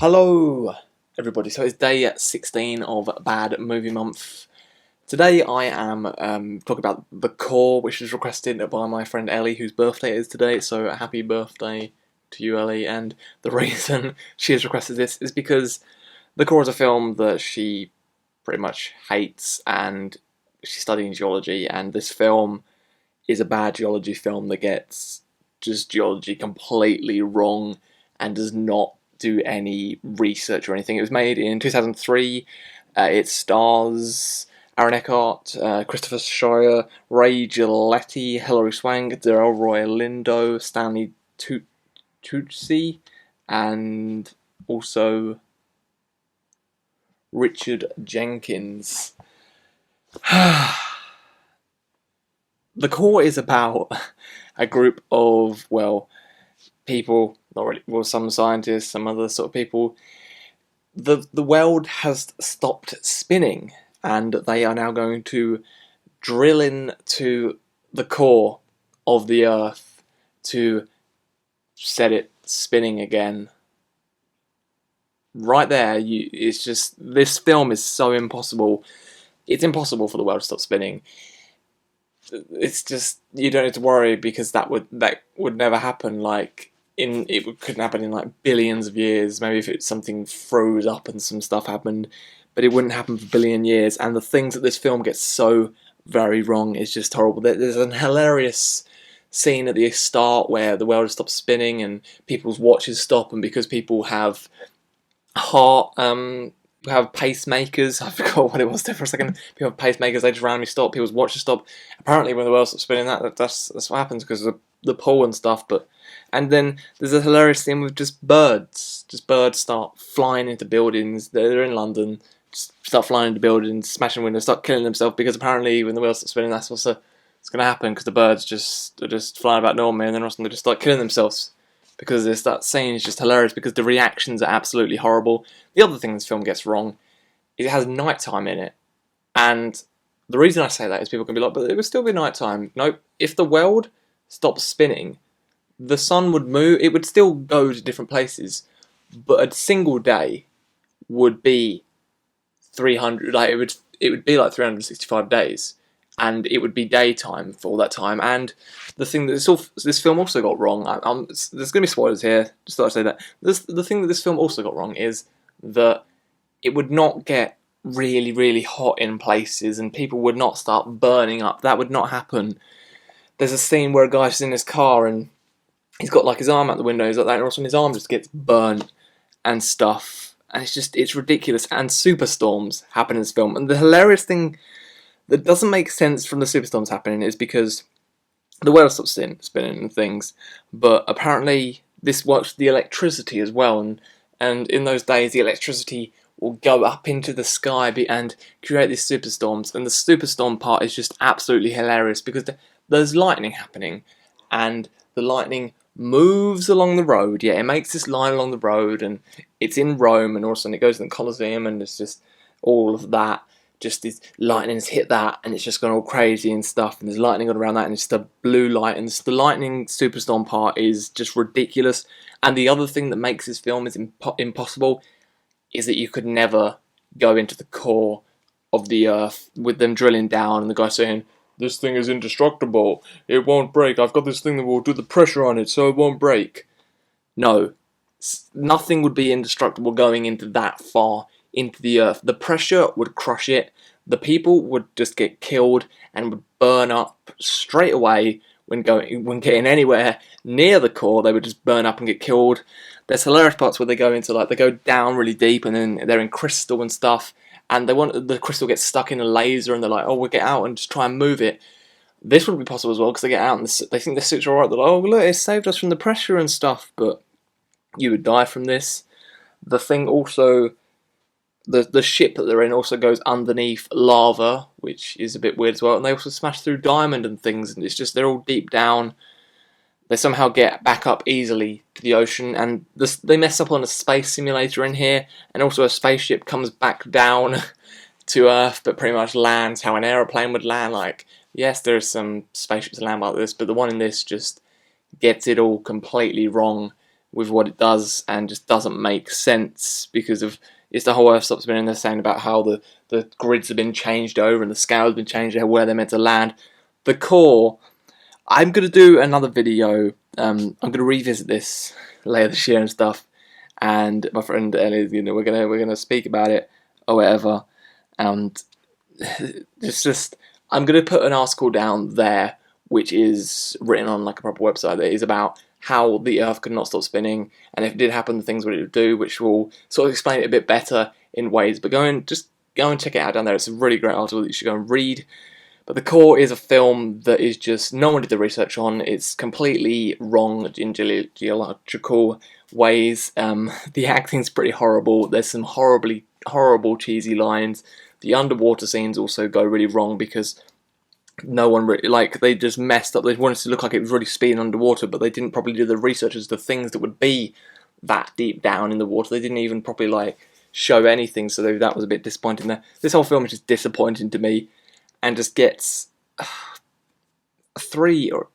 Hello everybody, so it's day 16 of Bad Movie Month. Today I am talking about The Core, which was requested by my friend Ellie, whose birthday it is today, so happy birthday to you, Ellie. And the reason she has requested this is because The Core is a film that she pretty much hates, and she's studying geology, and this film is a bad geology film that gets just geology completely wrong and does not do any research or anything. It was made in 2003. It stars Aaron Eckhart, Christopher Shire, Ray Giletti, Hilary Swank, Delroy Lindo, Stanley Tucci, and also Richard Jenkins. The Core is about a group of, people, not really, some scientists, some other sort of people. The world has stopped spinning, and they are now going to drill into the core of the Earth to set it spinning again. Right there, it's just, this film is so impossible. It's impossible for the world to stop spinning. It's just, you don't need to worry, because that would never happen. Couldn't happen in like billions of years. Maybe if something froze up and some stuff happened, but it wouldn't happen for a billion years. And the things that this film gets so very wrong is just horrible. There's an hilarious scene at the start where the world stops spinning and people's watches stop, and because people have pacemakers. I forgot what it was there for a second. People have pacemakers, they just randomly stop. People's watches stop. Apparently, when the world stops spinning, that's what happens because of the pull and stuff. And then there's a hilarious thing with just birds. Just birds start flying into buildings. They're in London. Just start flying into buildings, smashing windows, start killing themselves, because apparently when the world stops spinning, that's what's going to happen, because the birds are just flying about normally, and then they just start killing themselves. Because that scene is just hilarious, because the reactions are absolutely horrible. The other thing this film gets wrong is it has nighttime in it. And the reason I say that is people can be like, but it would still be nighttime. Nope. If the world stops spinning, the sun would move. It would still go to different places, but a single day would be 300. It would be like 365 days. And it would be daytime for all that time. And the thing that this film also got wrong, there's going to be spoilers here, just thought I'd say that. The thing that this film also got wrong is that it would not get really, really hot in places, and people would not start burning up. That would not happen. There's a scene where a guy's in his car, and he's got like his arm out the window, he's like that, and also his arm just gets burnt and stuff. And it's ridiculous. And superstorms happen in this film. And the hilarious thing that doesn't make sense from the superstorms happening is because the world stops spinning and things, but apparently this works with the electricity as well, and in those days the electricity will go up into the sky and create these superstorms, and the superstorm part is just absolutely hilarious, because there's lightning happening, and the lightning moves along the road. Yeah, it makes this line along the road, and it's in Rome, and all of a sudden it goes to the Colosseum, and it's just all of that. Just these lightnings hit that, and it's just gone all crazy and stuff, and there's lightning all around that, and it's the blue light, and the lightning superstorm part is just ridiculous. And the other thing that makes this film is impossible is that you could never go into the core of the Earth with them drilling down, and the guy saying, "This thing is indestructible, it won't break, I've got this thing that will do the pressure on it so it won't break." No, nothing would be indestructible going into that far into the Earth. The pressure would crush it. The people would just get killed and would burn up straight away when getting anywhere near the core. They would just burn up and get killed. There's hilarious parts where they go down really deep, and then they're in crystal and stuff, and the crystal gets stuck in a laser, and they're like, "Oh, we'll get out and just try and move it." This wouldn't be possible as well, because they get out and they think the suits are alright. They're like, "Oh, look, it saved us from the pressure and stuff," but you would die from this. The thing also, the ship that they're in also goes underneath lava, which is a bit weird as well, and they also smash through diamond and things, and it's just, they're all deep down. They somehow get back up easily to the ocean, and they mess up on a space simulator in here, and also a spaceship comes back down to Earth, but pretty much lands how an aeroplane would land. Like, yes, there's some spaceships that land like this, but the one in this just gets it all completely wrong with what it does and just doesn't make sense because of it's the whole Earth stops spinning. They're saying about how the grids have been changed over and the scale has been changed over where they're meant to land. The core, I'm gonna do another video. I'm gonna revisit this later this year and stuff. And my friend Ellie, we're gonna speak about it or whatever. And it's just I'm gonna put an article down there which is written on like a proper website that is about how the Earth could not stop spinning, and if it did happen, the things what it would do, which will sort of explain it a bit better in ways. But just go and check it out down there. It's a really great article that you should go and read. But The Core is a film that is just no one did the research on. It's completely wrong in geological ways. The acting's pretty horrible. There's some horrible cheesy lines. The underwater scenes also go really wrong because no one really, like, they just messed up. They wanted to look like it was really speeding underwater, but they didn't properly do the research as to things that would be that deep down in the water. They didn't even properly like show anything, so that was a bit disappointing there. This whole film is just disappointing to me, and just gets a 3 or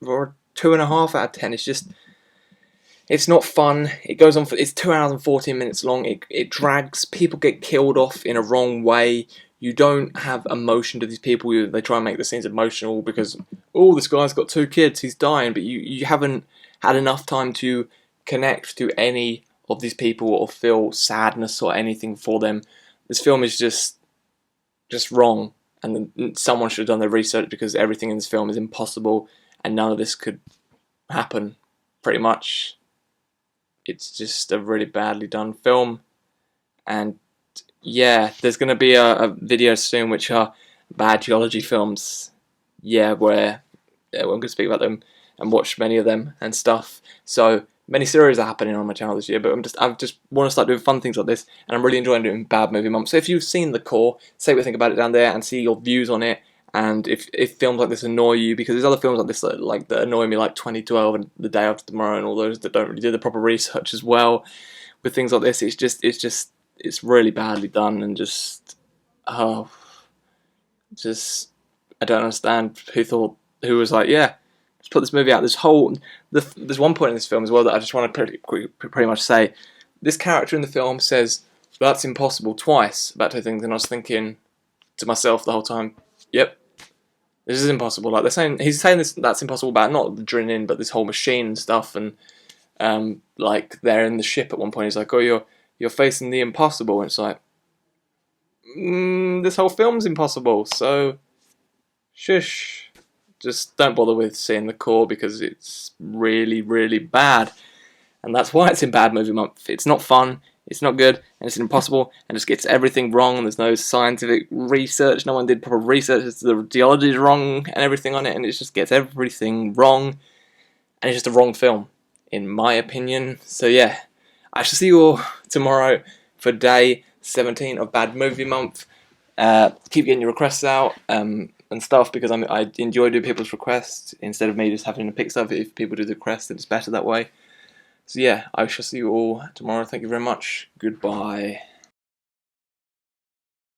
2.5 out of 10. It's not fun. It goes on for, it's 2 hours and 14 minutes long. It drags. People get killed off in a wrong way. You don't have emotion to these people. They try and make the scenes emotional because, oh, this guy's got 2 kids, he's dying, but you haven't had enough time to connect to any of these people or feel sadness or anything for them. This film is just wrong, and someone should have done their research because everything in this film is impossible and none of this could happen, pretty much. It's just a really badly done film, and yeah, there's going to be a video soon which are bad geology films. Yeah, where I'm going to speak about them and watch many of them and stuff. So many series are happening on my channel this year, but I just want to start doing fun things like this, and I'm really enjoying doing Bad Movie Month. So if you've seen The Core, say what you think about it down there and see your views on it. And if films like this annoy you, because there's other films like this that annoy me, like 2012 and The Day After Tomorrow and all those that don't really do the proper research as well. With things like this, it's really badly done, and I don't understand who was like, yeah, let's put this movie out. There's one point in this film as well that I just want to pretty much say. This character in the film says, "That's impossible," twice about 2 things, and I was thinking to myself the whole time, yep, this is impossible. Like he's saying that's impossible about not the drilling, but this whole machine and stuff, and like they're in the ship at one point. He's like, "Oh, you're facing the impossible," and it's like, this whole film's impossible. So, shush. Just don't bother with seeing The Core because it's really, really bad, and that's why it's in Bad Movie Month. It's not fun. It's not good, and it's impossible, and just gets everything wrong, and there's no scientific research, no one did proper research, the geology is wrong, and everything on it, and it just gets everything wrong, and it's just a wrong film, in my opinion. So yeah, I shall see you all tomorrow for day 17 of Bad Movie Month. Keep getting your requests out, and stuff, because I enjoy doing people's requests, instead of me just having to pick stuff. If people do the requests, then it's better that way. So yeah, I shall see you all tomorrow. Thank you very much. Goodbye.